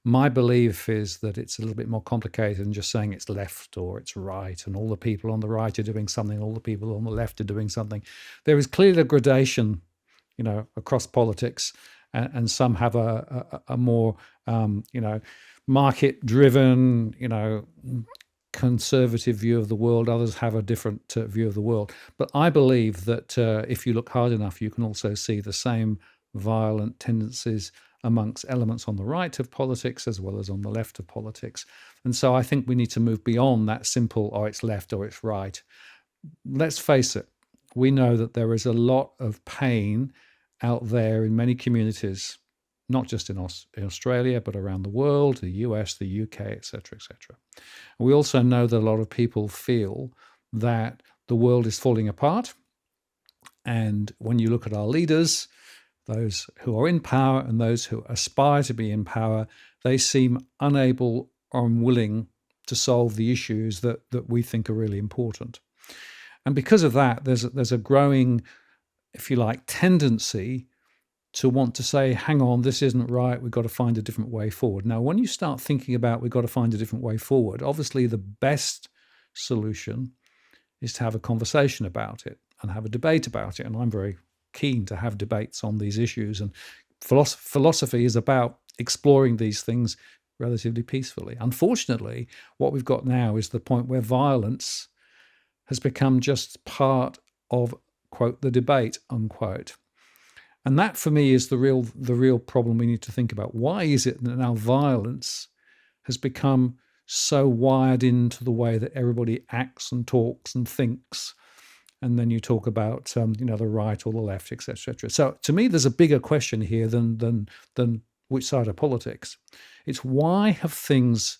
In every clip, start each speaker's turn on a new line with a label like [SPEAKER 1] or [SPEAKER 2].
[SPEAKER 1] My belief is that it's a little bit more complicated than just saying it's left or it's right, and all the people on the right are doing something, all the people on the left are doing something. There is clearly a gradation, across politics, and some have a more, market-driven, conservative view of the world. Others have a different view of the world. But I believe that if you look hard enough, you can also see the same violent tendencies amongst elements on the right of politics as well as on the left of politics. And so I think we need to move beyond that simple, oh, it's left or it's right. Let's face it, we know that there is a lot of pain out there in many communities, not just in Australia, but around the world, the US, the UK, etc., etc. We also know that a lot of people feel that the world is falling apart. And when you look at our leaders, those who are in power and those who aspire to be in power, they seem unable or unwilling to solve the issues that we think are really important. And because of that, there's a growing, if you like, tendency to want to say, hang on, this isn't right, we've got to find a different way forward. Now, when you start thinking about we've got to find a different way forward, obviously the best solution is to have a conversation about it and have a debate about it. And I'm very keen to have debates on these issues. And philosophy is about exploring these things relatively peacefully. Unfortunately, what we've got now is the point where violence has become just part of, quote, the debate, unquote. And that, for me, is the real problem we need to think about. Why is it that now violence has become so wired into the way that everybody acts and talks and thinks? And then you talk about, the right or the left, et cetera, et cetera. So to me, there's a bigger question here than which side of politics. It's why have things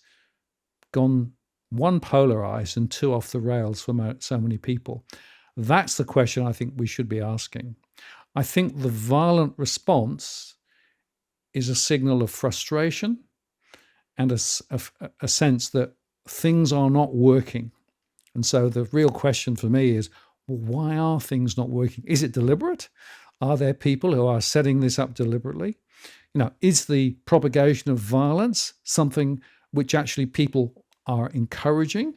[SPEAKER 1] gone, one, polarized, and two, off the rails for so many people? That's the question I think we should be asking. I think the violent response is a signal of frustration and a sense that things are not working. And so the real question for me is, well, why are things not working? Is it deliberate? Are there people who are setting this up deliberately? Is the propagation of violence something which actually people are encouraging?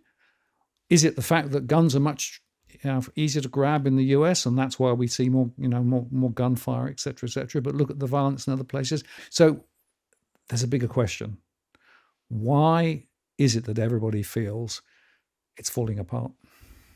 [SPEAKER 1] Is it the fact that guns are much easier to grab in the US, and that's why we see more gunfire, et cetera, but look at the violence in other places. So there's a bigger question. Why is it that everybody feels it's falling apart?